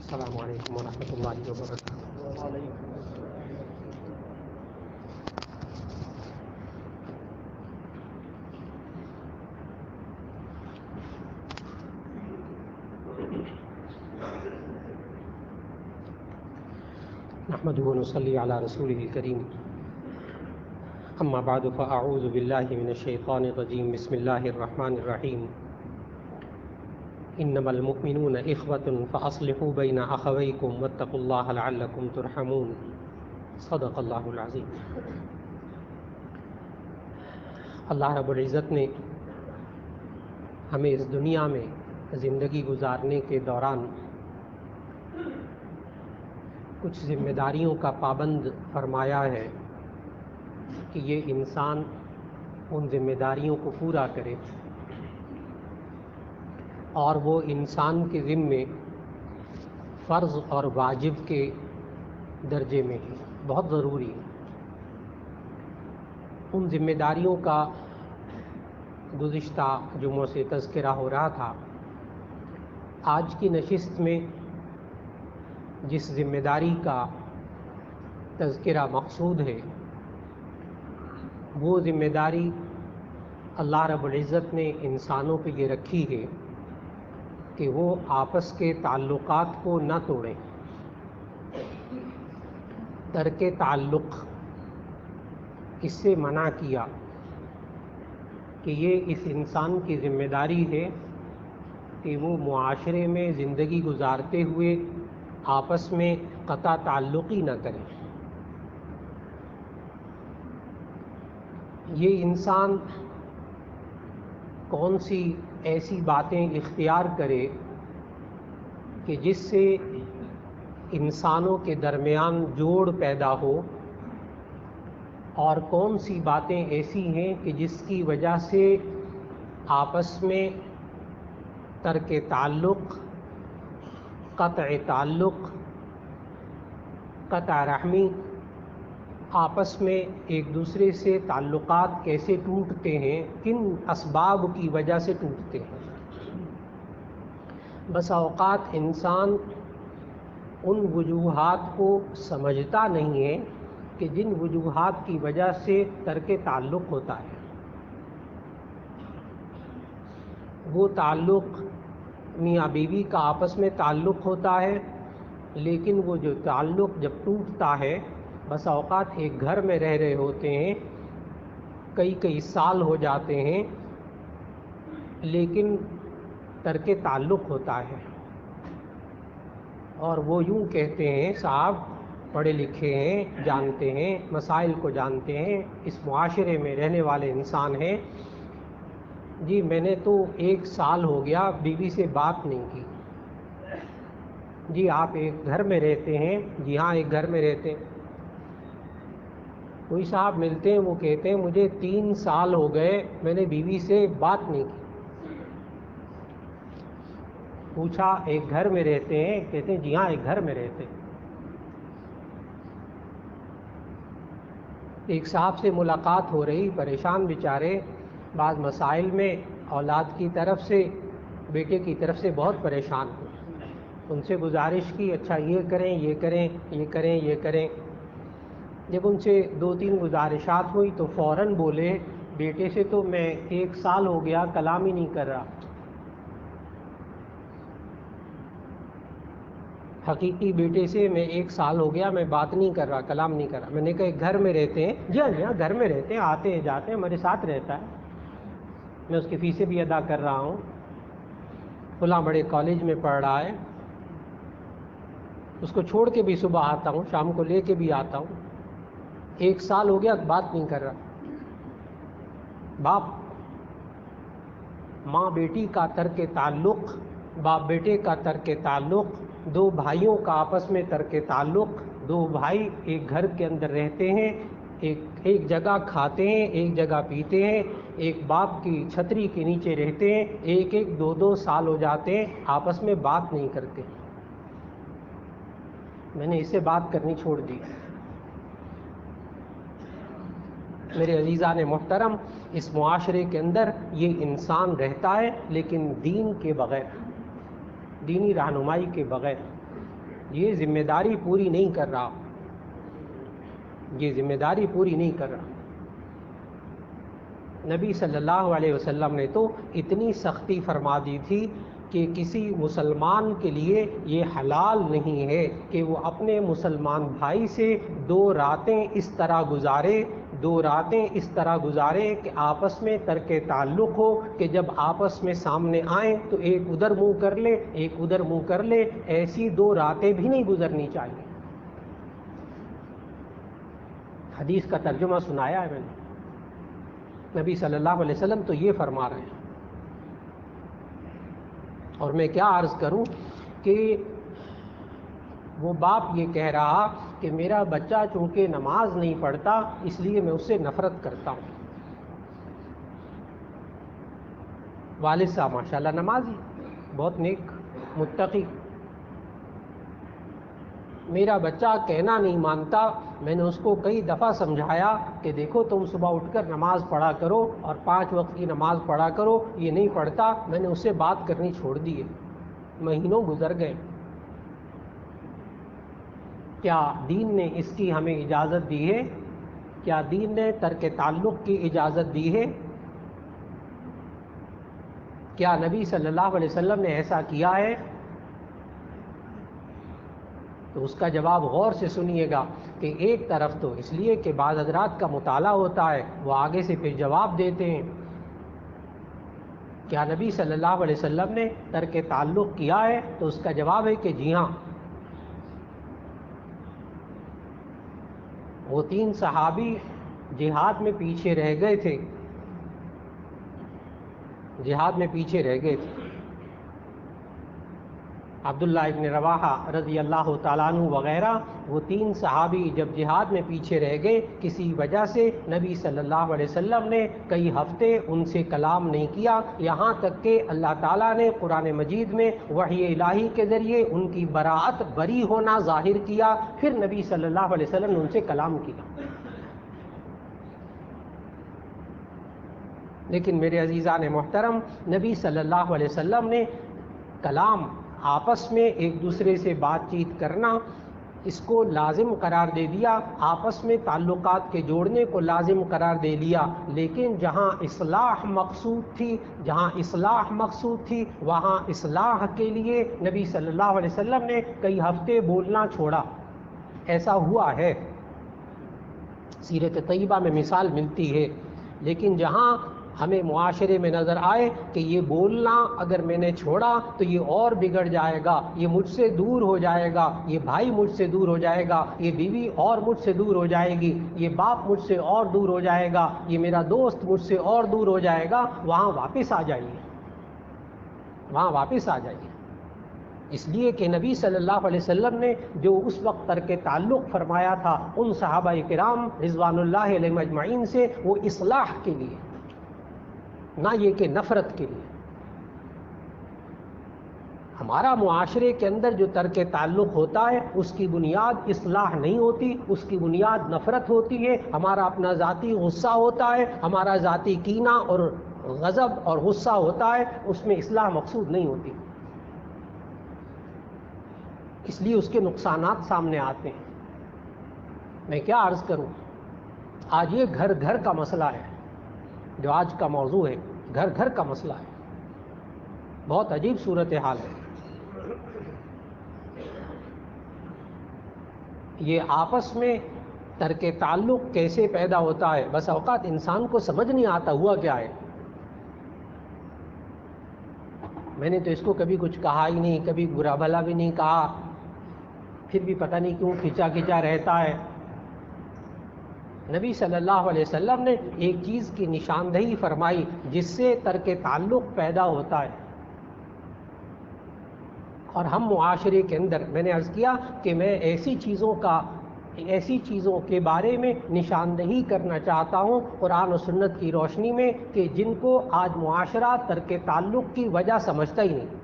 السلام علیکم ورحمۃ اللہ وبرکاتہ۔ نحمده ونصلي على رسوله الكريم، اما بعد فاعوذ باللہ من الشیطان الرجیم، بسم اللہ الرحمن الرحیم۔ انما المؤمنون اخوة فاصلحوا بین اخویکم واتقوا اللہ لعلکم ترحمون، صدق اللہ العظیم۔ اللہ رب العزت نے ہمیں اس دنیا میں زندگی گزارنے کے دوران کچھ ذمہ داریوں کا پابند فرمایا ہے کہ یہ انسان ان ذمہ داریوں کو پورا کرے، اور وہ انسان کے ذمے فرض اور واجب کے درجے میں ہے، بہت ضروری ہے۔ ان ذمہ داریوں کا گزشتہ جمعوں سے تذکرہ ہو رہا تھا۔ آج کی نشست میں جس ذمہ داری کا تذکرہ مقصود ہے، وہ ذمہ داری اللہ رب العزت نے انسانوں پہ یہ رکھی ہے کہ وہ آپس کے تعلقات کو نہ توڑیں۔ ترک تعلق اس سے منع کیا کہ یہ اس انسان کی ذمہ داری ہے کہ وہ معاشرے میں زندگی گزارتے ہوئے آپس میں قطع تعلقی نہ کریں۔ یہ انسان کون سی ایسی باتیں اختیار کرے کہ جس سے انسانوں کے درمیان جوڑ پیدا ہو، اور کون سی باتیں ایسی ہیں کہ جس کی وجہ سے آپس میں ترک تعلق، قطع تعلق، قطع رحمی، آپس میں ایک دوسرے سے تعلقات کیسے ٹوٹتے ہیں، کن اسباب کی وجہ سے ٹوٹتے ہیں۔ بس اوقات انسان ان وجوہات کو سمجھتا نہیں ہے کہ جن وجوہات کی وجہ سے ترک تعلق ہوتا ہے۔ وہ تعلق میاں بیوی کا آپس میں تعلق ہوتا ہے، لیکن وہ جو تعلق جب ٹوٹتا ہے، بس اوقات ایک گھر میں رہ رہے ہوتے ہیں، کئی سال ہو جاتے ہیں، لیکن ترک تعلق ہوتا ہے، اور وہ یوں کہتے ہیں صاحب پڑھے لکھے ہیں، جانتے ہیں، مسائل کو جانتے ہیں، اس معاشرے میں رہنے والے انسان ہیں، جی میں نے تو 1 سال ہو گیا بیوی سے بات نہیں کی۔ جی آپ ایک گھر میں رہتے ہیں؟ جی ہاں ایک گھر میں رہتے ہیں۔ کوئی صاحب ملتے ہیں، وہ کہتے ہیں مجھے 3 سال ہو گئے میں نے بیوی سے بات نہیں کی۔ پوچھا ایک گھر میں رہتے ہیں؟ کہتے ہیں جی ہاں ایک گھر میں رہتے ہیں۔ ایک صاحب سے ملاقات ہو رہی، پریشان بیچارے، بعض مسائل میں اولاد کی طرف سے، بیٹے کی طرف سے بہت پریشان ہوئے۔ ان سے گزارش کی اچھا یہ کریں یہ کریں یہ کریں یہ کریں۔ جب ان سے 2-3 گزارشات ہوئی تو فوراً بولے بیٹے سے تو میں 1 سال ہو گیا کلام ہی نہیں کر رہا۔ حقیقی بیٹے سے میں 1 سال ہو گیا میں بات نہیں کر رہا، کلام نہیں کر رہا۔ میں نے کہا ایک گھر میں رہتے ہیں؟ جی ہاں گھر میں رہتے ہیں، آتے ہیں جاتے ہیں، ہمارے ساتھ رہتا ہے، میں اس کی فیسیں بھی ادا کر رہا ہوں، فلاں بڑے کالج میں پڑھ رہا ہے، اس کو چھوڑ کے بھی صبح آتا ہوں، شام کو لے کے بھی آتا ہوں، 1 سال ہو گیا بات نہیں کر رہا۔ باپ ماں بیٹی کا ترک تعلق، باپ بیٹے کا ترک تعلق، 2 بھائیوں کا آپس میں ترک تعلق، 2 بھائی ایک گھر کے اندر رہتے ہیں، ایک جگہ کھاتے ہیں، ایک جگہ پیتے ہیں، ایک باپ کی چھتری کے نیچے رہتے ہیں، 1-2 سال ہو جاتے ہیں آپس میں بات نہیں کرتے۔ میں نے اس سے بات کرنی چھوڑ دی۔ میرے عزیزان محترم، اس معاشرے کے اندر یہ انسان رہتا ہے، لیکن دین کے بغیر، دینی رہنمائی کے بغیر۔ یہ ذمہ داری پوری نہیں کر رہا، یہ ذمہ داری پوری نہیں کر رہا۔ نبی صلی اللہ علیہ وسلم نے تو اتنی سختی فرما دی تھی کہ کسی مسلمان کے لیے یہ حلال نہیں ہے کہ وہ اپنے مسلمان بھائی سے 2 راتیں اس طرح گزارے کہ آپس میں ترک تعلق ہو، کہ جب آپس میں سامنے آئیں تو ایک ادھر منہ کر لے ایک ادھر منہ کر لے، ایسی 2 راتیں بھی نہیں گزرنی چاہیے۔ حدیث کا ترجمہ سنایا ہے میں نے، نبی صلی اللہ علیہ وسلم تو یہ فرما رہے ہیں۔ اور میں کیا عرض کروں کہ وہ باپ یہ کہہ رہا کہ میرا بچہ چونکہ نماز نہیں پڑھتا اس لیے میں اس سے نفرت کرتا ہوں۔ والد صاحب ماشاءاللہ نمازی، بہت نیک متقی، میرا بچہ کہنا نہیں مانتا، میں نے اس کو کئی دفعہ سمجھایا کہ دیکھو تم صبح اٹھ کر نماز پڑھا کرو اور 5 وقت کی نماز پڑھا کرو، یہ نہیں پڑھتا، میں نے اس سے بات کرنی چھوڑ دی ہے۔ مہینوں گزر گئے، کیا دین نے اس کی ہمیں اجازت دی ہے؟ کیا دین نے ترک تعلق کی اجازت دی ہے؟ کیا نبی صلی اللہ علیہ وسلم نے ایسا کیا ہے؟ تو اس کا جواب غور سے سنیے گا کہ ایک طرف تو اس لیے کہ بعض حضرات کا مطالعہ ہوتا ہے، وہ آگے سے پھر جواب دیتے ہیں۔ کیا نبی صلی اللہ علیہ وسلم نے ترک تعلق کیا ہے؟ تو اس کا جواب ہے کہ جی ہاں۔ وہ 3 صحابی جہاد میں پیچھے رہ گئے تھے، عبداللہ ابن رواحہ رضی اللہ تعالیٰ عنہ وغیرہ، وہ 3 صحابی جب جہاد میں پیچھے رہ گئے کسی وجہ سے، نبی صلی اللہ علیہ وسلم نے کئی ہفتے ان سے کلام نہیں کیا، یہاں تک کہ اللہ تعالیٰ نے قرآن مجید میں وحی الہی کے ذریعے ان کی براءت، بری ہونا ظاہر کیا، پھر نبی صلی اللہ علیہ وسلم نے ان سے کلام کیا۔ لیکن میرے عزیزان محترم، نبی صلی اللہ علیہ وسلم نے کلام، آپس میں ایک دوسرے سے بات چیت کرنا، اس کو لازم قرار دے دیا، آپس میں تعلقات کے جوڑنے کو لازم قرار دے لیا، لیکن جہاں اصلاح مقصود تھی وہاں اصلاح کے لیے نبی صلی اللہ علیہ وسلم نے کئی ہفتے بولنا چھوڑا۔ ایسا ہوا ہے، سیرت طیبہ میں مثال ملتی ہے۔ لیکن جہاں ہمیں معاشرے میں نظر آئے کہ یہ بولنا اگر میں نے چھوڑا تو یہ اور بگڑ جائے گا، یہ مجھ سے دور ہو جائے گا، یہ بھائی مجھ سے دور ہو جائے گا، یہ بیوی اور مجھ سے دور ہو جائے گی، یہ باپ مجھ سے اور دور ہو جائے گا، یہ میرا دوست مجھ سے اور دور ہو جائے گا، وہاں واپس آ جائیے۔ اس لیے کہ نبی صلی اللہ علیہ وسلم نے جو اس وقت ترک تعلق فرمایا تھا ان صحابہ کرام رضوان اللہ علیہم اجمعین سے، وہ اصلاح کے لیے، نہ یہ کہ نفرت کے لیے۔ ہمارا معاشرے کے اندر جو ترک تعلق ہوتا ہے اس کی بنیاد اصلاح نہیں ہوتی، اس کی بنیاد نفرت ہوتی ہے، ہمارا اپنا ذاتی غصہ ہوتا ہے، ہمارا ذاتی کینہ اور غضب اور غصہ ہوتا ہے، اس میں اصلاح مقصود نہیں ہوتی، اس لیے اس کے نقصانات سامنے آتے ہیں۔ میں کیا عرض کروں، آج یہ گھر گھر کا مسئلہ ہے، جو آج کا موضوع ہے، گھر گھر کا مسئلہ ہے، بہت عجیب صورتحال ہے۔ یہ آپس میں ترک تعلق کیسے پیدا ہوتا ہے، بس اوقات انسان کو سمجھ نہیں آتا ہوا کیا ہے۔ میں نے تو اس کو کبھی کچھ کہا ہی نہیں، کبھی برا بھلا بھی نہیں کہا، پھر بھی پتہ نہیں کیوں کھچا کھچا رہتا ہے۔ نبی صلی اللہ علیہ وسلم نے ایک چیز کی نشاندہی فرمائی جس سے ترک تعلق پیدا ہوتا ہے، اور ہم معاشرے کے اندر، میں نے عرض کیا کہ میں ایسی چیزوں کے بارے میں نشاندہی کرنا چاہتا ہوں قرآن و سنت کی روشنی میں، کہ جن کو آج معاشرہ ترک تعلق کی وجہ سمجھتا ہی نہیں۔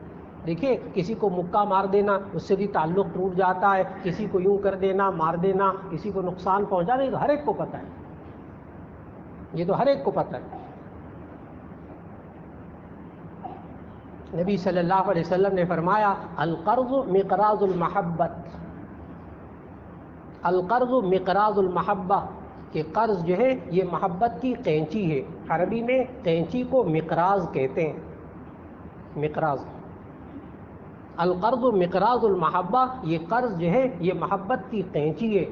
دیکھیے، کسی کو مکہ مار دینا اس سے بھی تعلق ٹوٹ جاتا ہے، کسی کو یوں کر دینا، مار دینا، کسی کو نقصان پہنچانا، یہ تو ہر ایک کو پتہ ہے، یہ تو ہر ایک کو پتہ ہے۔ نبی صلی اللہ علیہ وسلم نے فرمایا القرض مقراض المحبت، القرض مقراض المحبہ، کہ قرض جو ہے یہ محبت کی قینچی ہے۔ عربی میں قینچی کو مقراض کہتے ہیں، مقراض۔ القرض مقراض المحبہ، یہ قرض جو ہے یہ محبت کی قینچی ہے،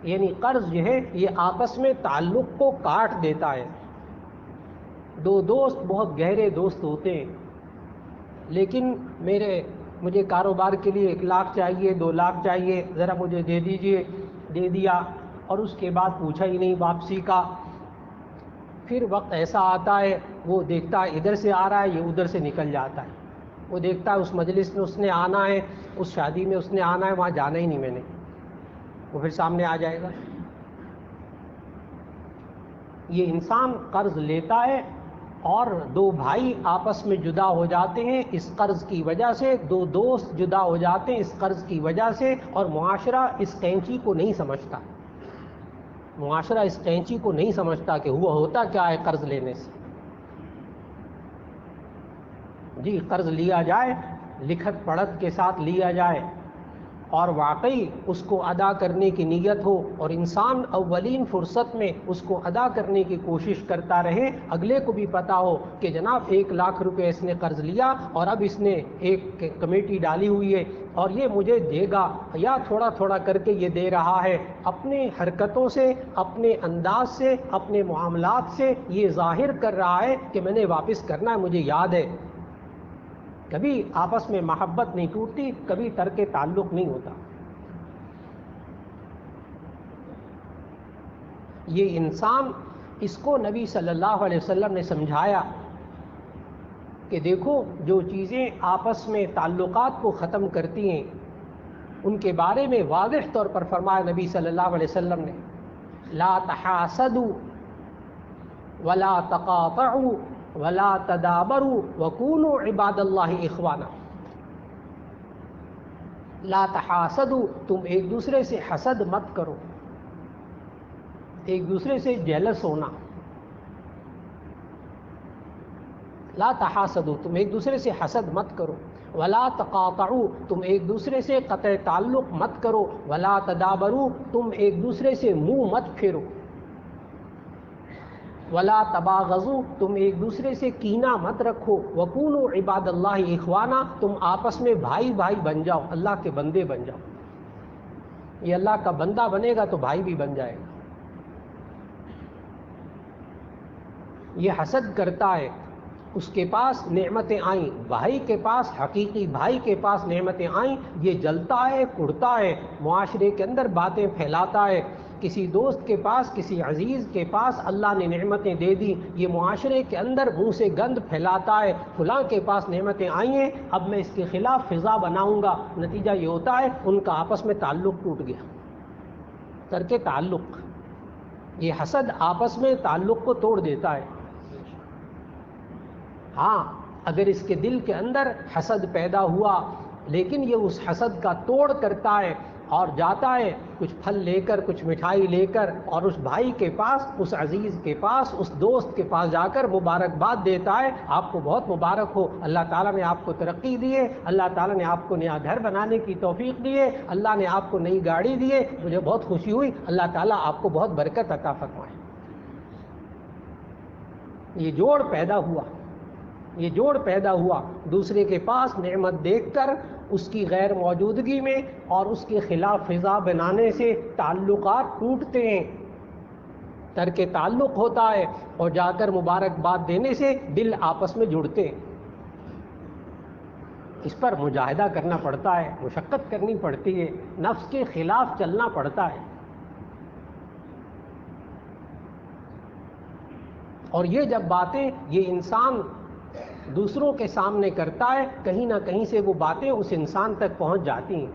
یعنی قرض جو ہے یہ آپس میں تعلق کو کاٹ دیتا ہے۔ دو دوست بہت گہرے دوست ہوتے ہیں، لیکن مجھے کاروبار کے لیے 1 لاکھ چاہیے، 2 لاکھ چاہیے، ذرا مجھے دے دیجئے، دے دیا، اور اس کے بعد پوچھا ہی نہیں واپسی کا۔ پھر وقت ایسا آتا ہے وہ دیکھتا ہے ادھر سے آ رہا ہے، یہ ادھر سے نکل جاتا ہے، وہ دیکھتا ہے اس مجلس میں اس نے آنا ہے، اس شادی میں اس نے آنا ہے، وہاں جانا ہی نہیں میں نے، وہ پھر سامنے آ جائے گا۔ یہ انسان قرض لیتا ہے اور 2 بھائی آپس میں جدا ہو جاتے ہیں اس قرض کی وجہ سے، 2 دوست جدا ہو جاتے ہیں اس قرض کی وجہ سے، اور معاشرہ اس قینچی کو نہیں سمجھتا، معاشرہ اس قینچی کو نہیں سمجھتا کہ ہوتا کیا ہے قرض لینے سے۔ جی قرض لیا جائے، لکھت پڑھت کے ساتھ لیا جائے، اور واقعی اس کو ادا کرنے کی نیت ہو، اور انسان اولین فرصت میں اس کو ادا کرنے کی کوشش کرتا رہے، اگلے کو بھی پتا ہو کہ جناب 1 لاکھ روپے اس نے قرض لیا اور اب اس نے ایک کمیٹی ڈالی ہوئی ہے اور یہ مجھے دے گا، یا تھوڑا تھوڑا کر کے یہ دے رہا ہے۔ اپنے حرکتوں سے، اپنے انداز سے، اپنے معاملات سے یہ ظاہر کر رہا ہے کہ میں نے واپس کرنا ہے، مجھے یاد ہے۔ کبھی آپس میں محبت نہیں ٹوٹتی، کبھی ترک تعلق نہیں ہوتا۔ یہ انسان، اس کو نبی صلی اللہ علیہ وسلم نے سمجھایا کہ دیکھو جو چیزیں آپس میں تعلقات کو ختم کرتی ہیں ان کے بارے میں واضح طور پر فرمایا نبی صلی اللہ علیہ وسلم نے، لا تحاسدوا ولا تقاطعوا ولا تدابروا وكونوا عباد اللہ اخوانا۔ لا تحاسدوا، تم ایک دوسرے سے حسد مت کرو، ایک دوسرے سے جیلس ہونا۔ لا تحاسدوا، تم ایک دوسرے سے حسد مت کرو، ولا تقاطعوا، تم ایک دوسرے سے قطع تعلق مت کرو، ولا تدابروا، تم ایک دوسرے سے منہ مت پھیرو، ولا تباغضوا، تم ایک دوسرے سے کینہ مت رکھو، وکونوا عباد اللہ اخوانا، تم آپس میں بھائی بھائی بن جاؤ، اللہ کے بندے بن جاؤ۔ یہ اللہ کا بندہ بنے گا تو بھائی بھی بن جائے گا۔ یہ حسد کرتا ہے، اس کے پاس نعمتیں آئیں، بھائی کے پاس، حقیقی بھائی کے پاس نعمتیں آئیں، یہ جلتا ہے، کڑتا ہے، معاشرے کے اندر باتیں پھیلاتا ہے۔ کسی دوست کے پاس، کسی عزیز کے پاس اللہ نے نعمتیں دے دی، یہ معاشرے کے اندر منہ سے گند پھیلاتا ہے، فلاں کے پاس نعمتیں آئی ہیں، اب میں اس کے خلاف فضا بناؤں گا۔ نتیجہ یہ ہوتا ہے ان کا آپس میں تعلق ٹوٹ گیا، ترک تعلق۔ یہ حسد آپس میں تعلق کو توڑ دیتا ہے۔ ہاں اگر اس کے دل کے اندر حسد پیدا ہوا، لیکن یہ اس حسد کا توڑ کرتا ہے اور جاتا ہے کچھ پھل لے کر، کچھ مٹھائی لے کر، اور اس بھائی کے پاس، اس عزیز کے پاس، اس دوست کے پاس جا کر مبارکباد دیتا ہے، آپ کو بہت مبارک ہو، اللہ تعالیٰ نے آپ کو ترقی دی ہے، اللہ تعالیٰ نے آپ کو نیا گھر بنانے کی توفیق دی ہے، اللہ نے آپ کو نئی گاڑی دی ہے، مجھے بہت خوشی ہوئی، اللہ تعالیٰ آپ کو بہت برکت عطا فرمائے۔ یہ جوڑ پیدا ہوا، یہ جوڑ پیدا ہوا، دوسرے کے پاس نعمت دیکھ کر اس کی غیر موجودگی میں اور اس کے خلاف فضا بنانے سے تعلقات ٹوٹتے ہیں، ترک تعلق ہوتا ہے، اور جا کر مبارکباد دینے سے دل آپس میں جڑتے ہیں۔ اس پر مجاہدہ کرنا پڑتا ہے، مشقت کرنی پڑتی ہے، نفس کے خلاف چلنا پڑتا ہے۔ اور یہ جب باتیں یہ انسان دوسروں کے سامنے کرتا ہے، کہیں نہ کہیں سے وہ باتیں اس انسان تک پہنچ جاتی ہیں،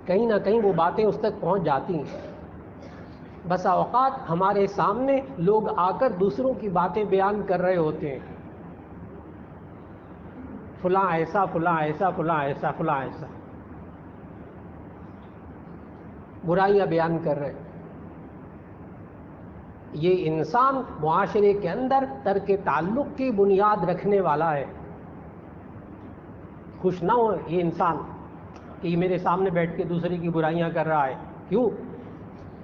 کہیں نہ کہیں وہ باتیں اس تک پہنچ جاتی ہیں۔ بسا اوقات ہمارے سامنے لوگ آ کر دوسروں کی باتیں بیان کر رہے ہوتے ہیں، فلاں ایسا، فلاں ایسا، فلاں ایسا، فلاں ایسا، برائیاں بیان کر رہے ہیں۔ یہ انسان معاشرے کے اندر ترک تعلق کی بنیاد رکھنے والا ہے. خوش نہ ہو یہ انسان کہ یہ میرے سامنے بیٹھ کے دوسرے کی برائیاں کر رہا ہے. کیوں؟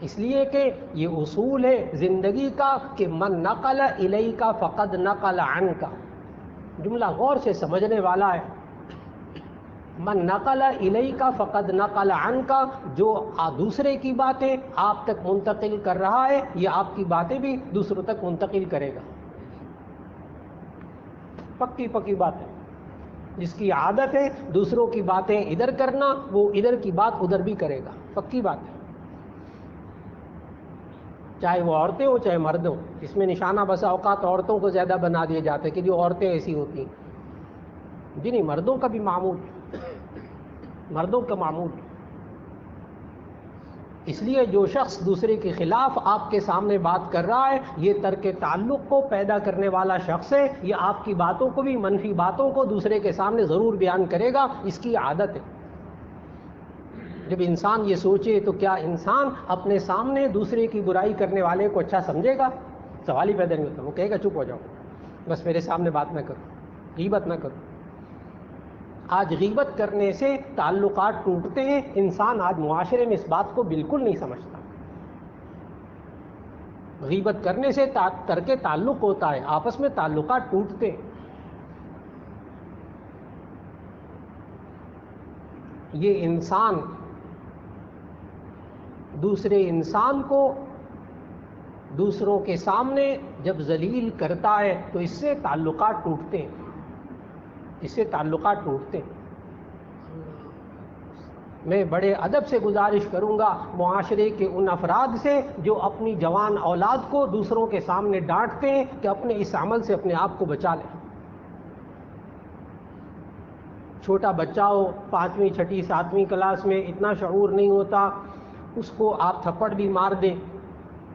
اس لیے کہ یہ اصول ہے زندگی کا کہ من نقل الیک فقد نقل عنک. جملہ غور سے سمجھنے والا ہے. من نقل الیک فقد نقل عنک، جو دوسرے کی باتیں آپ تک منتقل کر رہا ہے یہ آپ کی باتیں بھی دوسروں تک منتقل کرے گا. پکی پکی بات ہے. جس کی عادت ہے دوسروں کی باتیں ادھر کرنا وہ ادھر کی بات ادھر بھی کرے گا. پکی بات ہے. چاہے وہ عورتیں ہوں چاہے مرد ہوں. اس میں نشانہ بسا اوقات عورتوں کو زیادہ بنا دیا جاتا ہے کہ جو عورتیں ایسی ہوتی ہیں. جی نہیں، مردوں کا بھی معمول، مردوں کا معمول. اس لیے جو شخص دوسرے کے خلاف آپ کے سامنے بات کر رہا ہے یہ ترک تعلق کو پیدا کرنے والا شخص ہے. یہ آپ کی باتوں کو بھی، منفی باتوں کو دوسرے کے سامنے ضرور بیان کرے گا. اس کی عادت ہے. جب انسان یہ سوچے تو کیا انسان اپنے سامنے دوسرے کی برائی کرنے والے کو اچھا سمجھے گا؟ سوال ہی پیدا نہیں ہوتا. وہ کہے گا چپ ہو جاؤ، بس میرے سامنے بات نہ کرو، غیبت نہ کرو. آج غیبت کرنے سے تعلقات ٹوٹتے ہیں. انسان آج معاشرے میں اس بات کو بالکل نہیں سمجھتا. غیبت کرنے سے ترک تعلق ہوتا ہے، آپس میں تعلقات ٹوٹتے ہیں. یہ انسان دوسرے انسان کو دوسروں کے سامنے جب ذلیل کرتا ہے تو اس سے تعلقات ٹوٹتے ہیں. اس سے تعلقات ٹوٹتے ہیں. میں بڑے ادب سے گزارش کروں گا معاشرے کے ان افراد سے جو اپنی جوان اولاد کو دوسروں کے سامنے ڈانٹتے ہیں کہ اپنے اس عمل سے اپنے آپ کو بچا لیں. چھوٹا بچہ ہو 5ویں 6ٹھی 7ویں کلاس میں، اتنا شعور نہیں ہوتا، اس کو آپ تھپڑ بھی مار دیں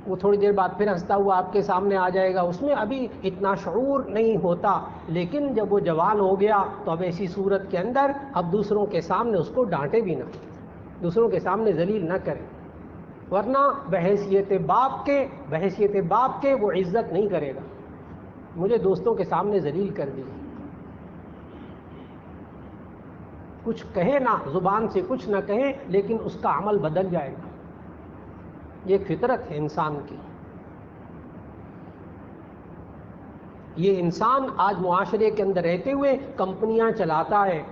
وہ تھوڑی دیر بعد پھر ہنستا ہوا آپ کے سامنے آ جائے گا. اس میں ابھی اتنا شعور نہیں ہوتا. لیکن جب وہ جوان ہو گیا تو اب ایسی صورت کے اندر اب دوسروں کے سامنے اس کو ڈانٹے بھی نہ، دوسروں کے سامنے ذلیل نہ کرے، ورنہ بحیثیت باپ کے وہ عزت نہیں کرے گا. مجھے دوستوں کے سامنے ذلیل کر دی، کچھ کہے نہ، زبان سے کچھ نہ کہے لیکن اس کا عمل بدل جائے گا. یہ ایک فطرت ہے انسان کی. یہ انسان آج معاشرے کے اندر رہتے ہوئے کمپنیاں چلاتا ہے.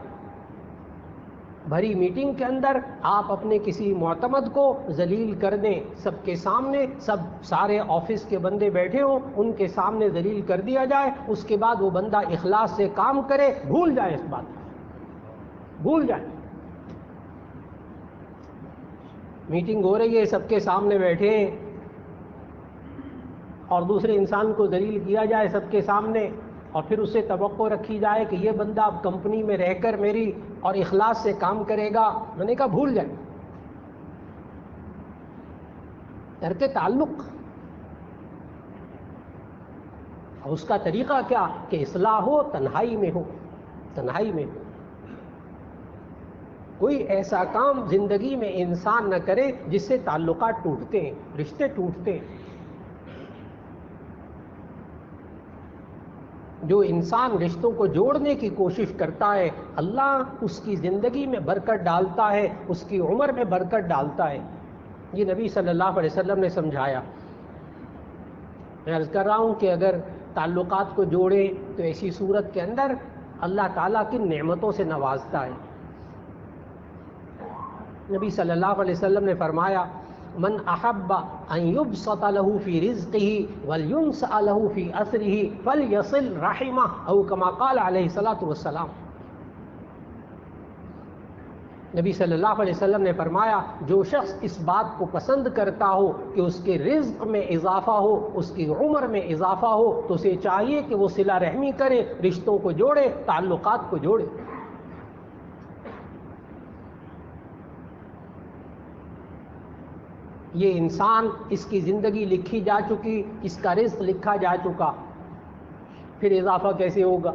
بھری میٹنگ کے اندر آپ اپنے کسی معتمد کو ذلیل کر دیں، سب کے سامنے، سارے آفس کے بندے بیٹھے ہوں ان کے سامنے ذلیل کر دیا جائے. اس کے بعد وہ بندہ اخلاص سے کام کرے، بھول جائے اس بات کو، بھول جائے. میٹنگ ہو رہی ہے، سب کے سامنے بیٹھے ہیں اور دوسرے انسان کو ذلیل کیا جائے سب کے سامنے، اور پھر اس سے توقع رکھی جائے کہ یہ بندہ اب کمپنی میں رہ کر میری اور اخلاص سے کام کرے گا. میں نے کہا بھول جائے. ترک تعلق. اور اس کا طریقہ کیا کہ اصلاح ہو تنہائی میں ہو، تنہائی میں ہو. کوئی ایسا کام زندگی میں انسان نہ کرے جس سے تعلقات ٹوٹتے ہیں، رشتے ٹوٹتے ہیں. جو انسان رشتوں کو جوڑنے کی کوشش کرتا ہے اللہ اس کی زندگی میں برکت ڈالتا ہے، اس کی عمر میں برکت ڈالتا ہے. یہ نبی صلی اللہ علیہ وسلم نے سمجھایا. میں عرض کر رہا ہوں کہ اگر تعلقات کو جوڑیں تو ایسی صورت کے اندر اللہ تعالیٰ کی نعمتوں سے نوازتا ہے. نبی صلی اللہ علیہ وسلم نے فرمایا من احب ان يبسط له في رزقه ولينسأ له في اثره فليصل رحمه او كما قال علیہ الصلوۃ والسلام. نبی صلی اللہ علیہ وسلم نے فرمایا جو شخص اس بات کو پسند کرتا ہو کہ اس کے رزق میں اضافہ ہو، اس کی عمر میں اضافہ ہو، تو اسے چاہیے کہ وہ صلہ رحمی کرے، رشتوں کو جوڑے، تعلقات کو جوڑے. یہ انسان، اس کی زندگی لکھی جا چکی، اس کا رزق لکھا جا چکا، پھر اضافہ کیسے ہوگا؟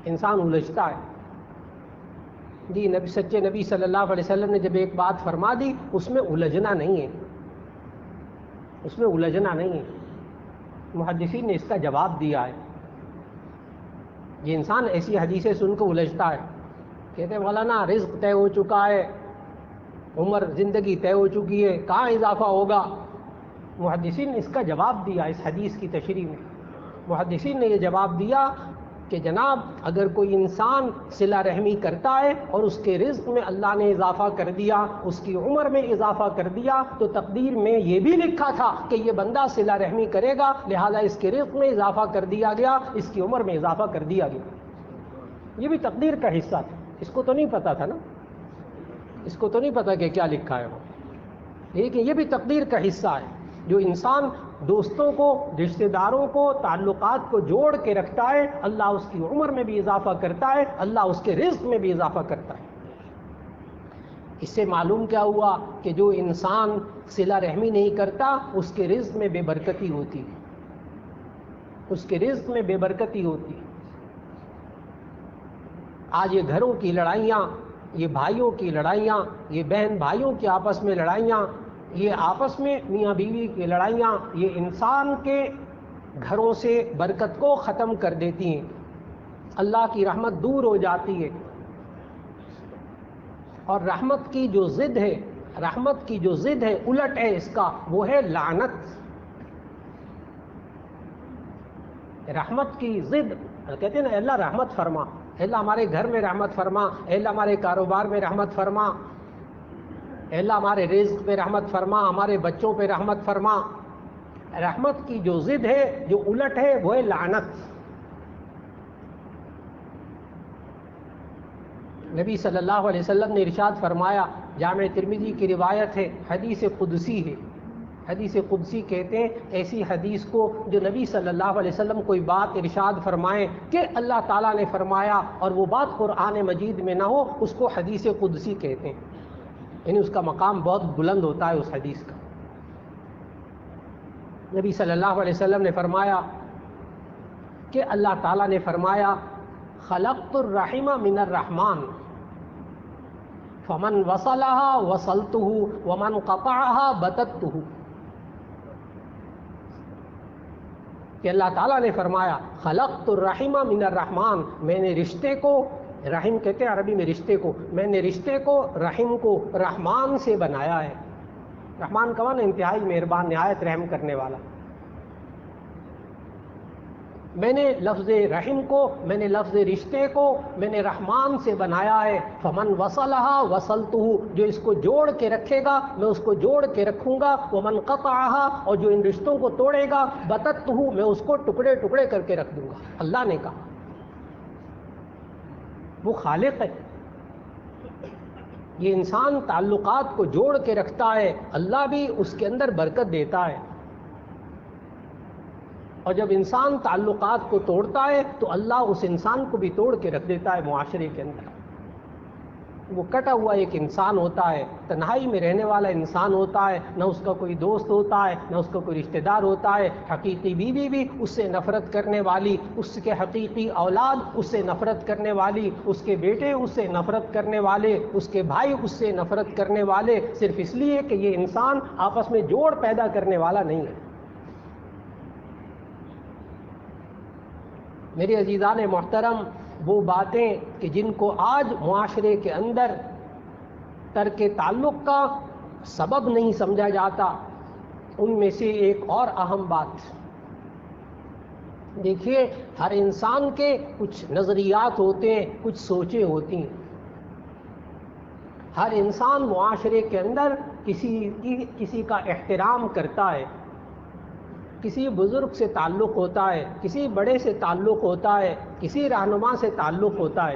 انسان الجھتا ہے. جی سچے نبی صلی اللہ علیہ وسلم نے جب ایک بات فرما دی اس میں الجھنا نہیں ہے، اس میں الجھنا نہیں ہے. محدثین نے اس کا جواب دیا ہے. یہ انسان ایسی حدیثیں سن کے الجھتا ہے, کہتے ہیں مولانا رزق طے ہو چکا ہے, عمر زندگی طے ہو چکی ہے, کہاں اضافہ ہوگا. محدثین نے اس کا جواب دیا. اس حدیث کی تشریح میں محدثین نے یہ جواب دیا کہ جناب اگر کوئی انسان صلہ رحمی کرتا ہے اور اس کے رزق میں اللہ نے اضافہ کر دیا, اس کی عمر میں اضافہ کر دیا, تو تقدیر میں یہ بھی لکھا تھا کہ یہ بندہ صلہ رحمی کرے گا, لہذا اس کے رزق میں اضافہ کر دیا گیا, اس کی عمر میں اضافہ کر دیا گیا. یہ بھی تقدیر کا حصہ تھا. اس کو تو نہیں پتا تھا نا, اس کو تو نہیں پتا کہ کیا لکھا ہے وہ, لیکن یہ بھی تقدیر کا حصہ ہے. جو انسان دوستوں کو, رشتہ داروں کو, تعلقات کو جوڑ کے رکھتا ہے, اللہ اس کی عمر میں بھی اضافہ کرتا ہے, اللہ اس کے رزق میں بھی اضافہ کرتا ہے. اس سے معلوم کیا ہوا کہ جو انسان صلہ رحمی نہیں کرتا اس کے رزق میں بے برکتی ہوتی ہے, اس کے رزق میں بے برکتی ہوتی ہے. آج یہ گھروں کی لڑائیاں, یہ بھائیوں کی لڑائیاں, یہ بہن بھائیوں کی آپس میں لڑائیاں, یہ آپس میں میاں بیوی کی لڑائیاں, یہ انسان کے گھروں سے برکت کو ختم کر دیتی ہیں, اللہ کی رحمت دور ہو جاتی ہے. اور رحمت کی جو ضد ہے, رحمت کی جو ضد ہے, الٹ ہے اس کا, وہ ہے لعنت. رحمت کی ضد کہتے ہیں نا, اللہ رحمت فرما, اللہ ہمارے گھر میں رحمت فرما, اللہ ہمارے کاروبار میں رحمت فرما, اللہ ہمارے رزق پہ رحمت فرما, ہمارے بچوں پہ رحمت فرما. رحمت کی جو ضد ہے, جو الٹ ہے, وہ ہے لعنت. نبی صلی اللہ علیہ وسلم نے ارشاد فرمایا, جامع ترمذی کی روایت ہے, حدیث قدسی ہے. حدیث قدسی کہتے ہیں ایسی حدیث کو جو نبی صلی اللہ علیہ وسلم کوئی بات ارشاد فرمائیں کہ اللہ تعالیٰ نے فرمایا اور وہ بات قرآن مجید میں نہ ہو, اس کو حدیث قدسی کہتے ہیں. یعنی اس کا مقام بہت بلند ہوتا ہے اس حدیث کا. نبی صلی اللہ علیہ وسلم نے فرمایا کہ اللہ تعالیٰ نے فرمایا, خلقت الرحم من الرحمن فمن وصلها وصلته ومن قطعها بتته. کہ اللہ تعالیٰ نے فرمایا خلقت الرحم من الرحمن, میں نے رشتے کو, رحم کہتے ہیں عربی میں رشتے کو, میں نے رشتے کو, رحم کو رحمان سے بنایا ہے. رحمان کا معنی انتہائی مہربان, نہایت رحم کرنے والا. میں نے لفظ رحم کو, میں نے لفظ رشتے کو, میں نے رحمان سے بنایا ہے. فمن وصلها وصلته, جو اس کو جوڑ کے رکھے گا میں اس کو جوڑ کے رکھوں گا. ومن قطعها, اور جو ان رشتوں کو توڑے گا, بتته, میں اس کو ٹکڑے ٹکڑے کر کے رکھ دوں گا. اللہ نے کہا, وہ خالق ہے. یہ انسان تعلقات کو جوڑ کے رکھتا ہے, اللہ بھی اس کے اندر برکت دیتا ہے. اور جب انسان تعلقات کو توڑتا ہے تو اللہ اس انسان کو بھی توڑ کے رکھ دیتا ہے معاشرے کے اندر. وہ کٹا ہوا ایک انسان ہوتا ہے, تنہائی میں رہنے والا انسان ہوتا ہے, نہ اس کا کوئی دوست ہوتا ہے, نہ اس کا کوئی رشتہ دار ہوتا ہے. حقیقی بیوی بھی اس سے نفرت کرنے والی, اس کے حقیقی اولاد اس سے نفرت کرنے والی, اس کے بیٹے اس سے نفرت کرنے والے, اس کے بھائی اس سے نفرت کرنے والے, صرف اس لیے کہ یہ انسان آپس میں جوڑ پیدا کرنے والا نہیں ہے. میرے عزیزان محترم, وہ باتیں کہ جن کو آج معاشرے کے اندر ترک تعلق کا سبب نہیں سمجھا جاتا, ان میں سے ایک اور اہم بات, دیکھیے ہر انسان کے کچھ نظریات ہوتے ہیں, کچھ سوچیں ہوتی ہیں. ہر انسان معاشرے کے اندر کسی کا احترام کرتا ہے, کسی بزرگ سے تعلق ہوتا ہے, کسی بڑے سے تعلق ہوتا ہے, کسی رہنما سے تعلق ہوتا ہے.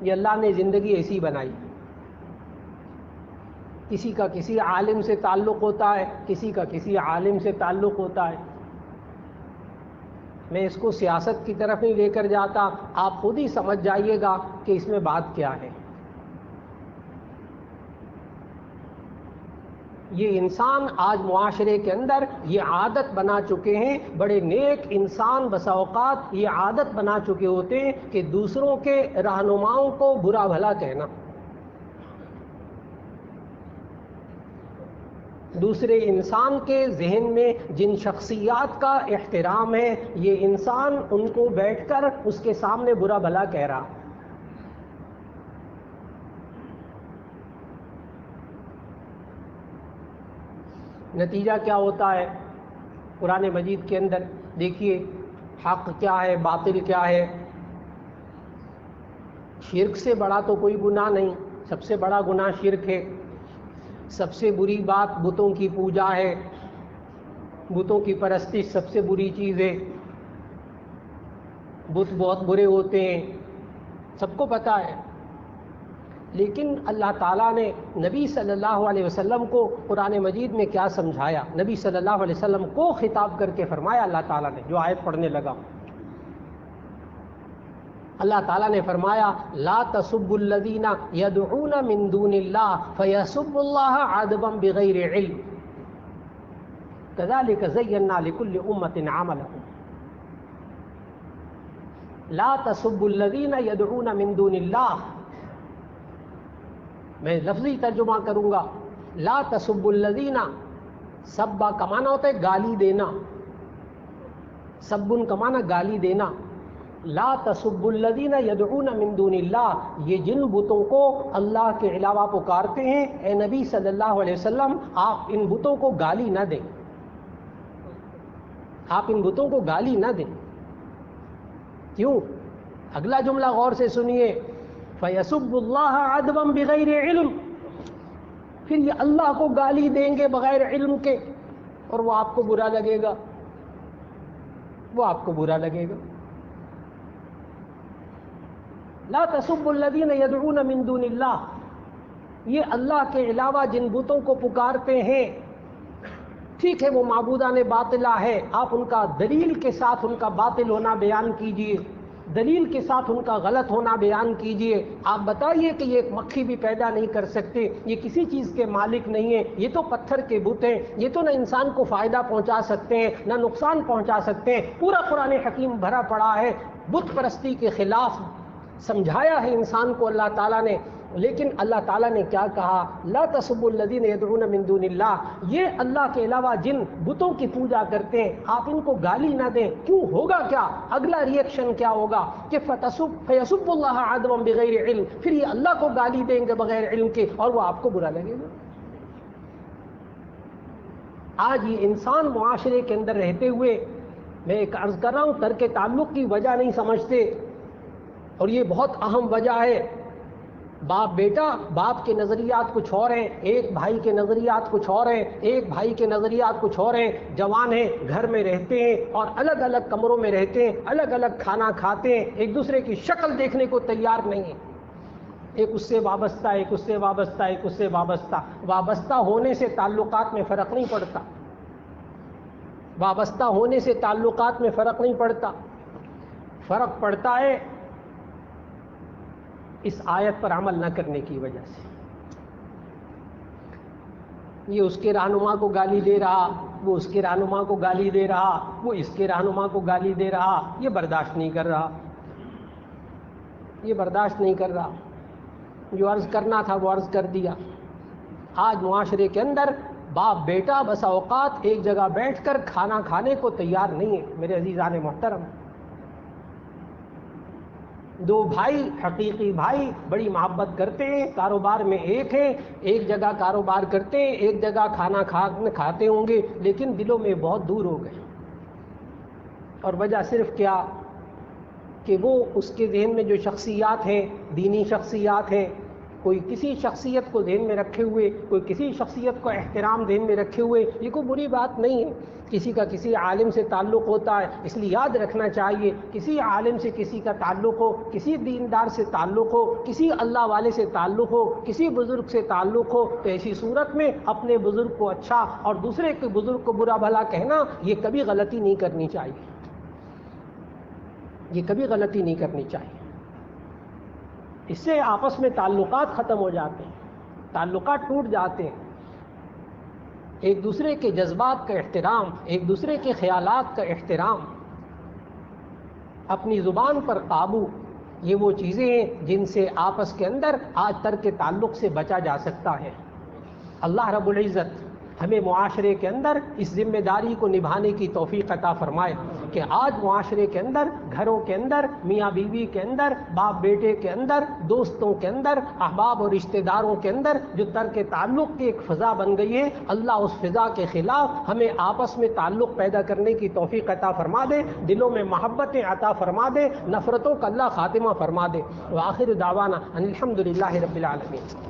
یہ اللہ نے زندگی ایسی بنائی. کسی کا کسی عالم سے تعلق ہوتا ہے, کسی کا کسی عالم سے تعلق ہوتا ہے. میں اس کو سیاست کی طرف نہیں لے کر جاتا, آپ خود ہی سمجھ جائیے گا کہ اس میں بات کیا ہے. یہ انسان آج معاشرے کے اندر یہ عادت بنا چکے ہیں, بڑے نیک انسان بسا اوقات یہ عادت بنا چکے ہوتے ہیں کہ دوسروں کے رہنماؤں کو برا بھلا کہنا, دوسرے انسان کے ذہن میں جن شخصیات کا احترام ہے، یہ انسان ان کو بیٹھ کر اس کے سامنے برا بھلا کہہ رہا. نتیجہ کیا ہوتا ہے؟ قرآن مجید کے اندر دیکھیے حق کیا ہے، باطل کیا ہے. شرک سے بڑا تو کوئی گناہ نہیں، سب سے بڑا گناہ شرک ہے. سب سے بری بات بتوں کی پوجا ہے، بتوں کی پرستش سب سے بری چیز ہے. بت بہت برے ہوتے ہیں، سب کو پتہ ہے. لیکن اللہ تعالیٰ نے نبی صلی اللہ علیہ وسلم کو قرآن مجید میں کیا سمجھایا؟ نبی صلی اللہ علیہ وسلم کو خطاب کر کے فرمایا اللہ تعالیٰ نے، جو آیت پڑھنے لگا. اللہ تعالیٰ نے فرمایا لا تسبوا الذین یدعون من دون اللہ فیسبوا اللہ عدوا بغیر علم کذلک زینا لکل امۃ عملہم. لا تسبوا الذین یدعون من دون اللہ، میں لفظی ترجمہ کروں گا. لا تسبوا الذین، سبا کا معنی ہوتا ہے گالی دینا، سبن کا معنی گالی دینا. لا تسبوا الذین یدعون من دون اللہ، یہ جن بتوں کو اللہ کے علاوہ پکارتے ہیں، اے نبی صلی اللہ علیہ وسلم آپ ان بتوں کو گالی نہ دیں، آپ ان بتوں کو گالی نہ دیں. کیوں؟ اگلا جملہ غور سے سنیے، فَيَسُبُّ اللَّهَ عَدْوًا بِغَيْرِ عِلْم، پھر یہ اللہ کو گالی دیں گے بغیر علم کے، اور وہ آپ کو برا لگے گا، وہ آپ کو برا لگے گا. لا تسبوا الذین یدعون من دون اللہ، یہ اللہ کے علاوہ جن بتوں کو پکارتے ہیں، ٹھیک ہے وہ معبودان باطلہ ہے، آپ ان کا دلیل کے ساتھ ان کا باطل ہونا بیان کیجئے، دلیل کے ساتھ ان کا غلط ہونا بیان کیجئے. آپ بتائیے کہ یہ ایک مکھی بھی پیدا نہیں کر سکتے، یہ کسی چیز کے مالک نہیں ہیں، یہ تو پتھر کے بت ہیں، یہ تو نہ انسان کو فائدہ پہنچا سکتے ہیں نہ نقصان پہنچا سکتے ہیں. پورا قرآن حکیم بھرا پڑا ہے بت پرستی کے خلاف، سمجھایا ہے انسان کو اللہ تعالیٰ نے. لیکن اللہ تعالیٰ نے کیا کہا؟ لا تسبوا الذین یدعون من دون اللہ، یہ اللہ کے علاوہ جن بتوں کی پوجا کرتے ہیں آپ ان کو گالی نہ دیں. کیوں؟ ہوگا کیا؟ اگلا ریئیکشن کیا ہوگا کہ فیسب اللہ عدوا بغیر علم، پھر یہ اللہ کو گالی دیں گے بغیر علم کے اور وہ آپ کو برا لگے گا. آج یہ انسان معاشرے کے اندر رہتے ہوئے، میں ایک عرض کر رہا ہوں، ترک تعلق کی وجہ نہیں سمجھتے، اور یہ بہت اہم وجہ ہے. باپ بیٹا، باپ کے نظریات کچھ اور ہیں، ایک بھائی کے نظریات کچھ اور ہیں، ایک بھائی کے نظریات کچھ اور ہیں. جوان ہیں، گھر میں رہتے ہیں اور الگ الگ کمروں میں رہتے ہیں، الگ الگ کھانا کھاتے ہیں، ایک دوسرے کی شکل دیکھنے کو تیار نہیں ہیں. ایک اس سے وابستہ، ایک اس سے وابستہ، ایک اس سے وابستہ. وابستہ ہونے سے تعلقات میں فرق نہیں پڑتا، وابستہ ہونے سے تعلقات میں فرق نہیں پڑتا. فرق پڑتا ہے اس آیت پر عمل نہ کرنے کی وجہ سے. یہ اس کے رہنما کو گالی دے رہا، وہ اس کے رہنما کو گالی دے رہا، وہ اس کے رہنما کو گالی دے رہا، یہ برداشت نہیں کر رہا، یہ برداشت نہیں کر رہا. جو عرض کرنا تھا وہ عرض کر دیا. آج معاشرے کے اندر باپ بیٹا بسا اوقات ایک جگہ بیٹھ کر کھانا کھانے کو تیار نہیں ہے. میرے عزیزان محترم، دو بھائی، حقیقی بھائی، بڑی محبت کرتے ہیں، کاروبار میں ایک ہیں، ایک جگہ کاروبار کرتے ہیں، ایک جگہ کھانا کھاتے ہوں گے، لیکن دلوں میں بہت دور ہو گئے. اور وجہ صرف کیا کہ وہ اس کے ذہن میں جو شخصیات ہیں، دینی شخصیات ہیں، کوئی کسی شخصیت کو ذہن میں رکھے ہوئے، کوئی کسی شخصیت کو احترام ذہن میں رکھے ہوئے. یہ کوئی بری بات نہیں ہے، کسی کا کسی عالم سے تعلق ہوتا ہے، اس لیے یاد رکھنا چاہیے کسی عالم سے کسی کا تعلق ہو، کسی دیندار سے تعلق ہو، کسی اللہ والے سے تعلق ہو، کسی بزرگ سے تعلق ہو، تو ایسی صورت میں اپنے بزرگ کو اچھا اور دوسرے کے بزرگ کو برا بھلا کہنا، یہ کبھی غلطی نہیں کرنی چاہیے، یہ کبھی غلطی نہیں کرنی چاہیے. اس سے آپس میں تعلقات ختم ہو جاتے ہیں، تعلقات ٹوٹ جاتے ہیں. ایک دوسرے کے جذبات کا احترام، ایک دوسرے کے خیالات کا احترام، اپنی زبان پر قابو، یہ وہ چیزیں ہیں جن سے آپس کے اندر آج ترک تعلق سے بچا جا سکتا ہے. اللہ رب العزت ہمیں معاشرے کے اندر اس ذمہ داری کو نبھانے کی توفیق عطا فرمائے کہ آج معاشرے کے اندر، گھروں کے اندر، میاں بیوی کے اندر، باپ بیٹے کے اندر، دوستوں کے اندر، احباب اور رشتہ داروں کے اندر جو ترک تعلق کی ایک فضا بن گئی ہے، اللہ اس فضا کے خلاف ہمیں آپس میں تعلق پیدا کرنے کی توفیق عطا فرما دے، دلوں میں محبتیں عطا فرما دے، نفرتوں کا اللہ خاتمہ فرما دے۔ وآخر دعوانا ان الحمد للہ رب العالمین۔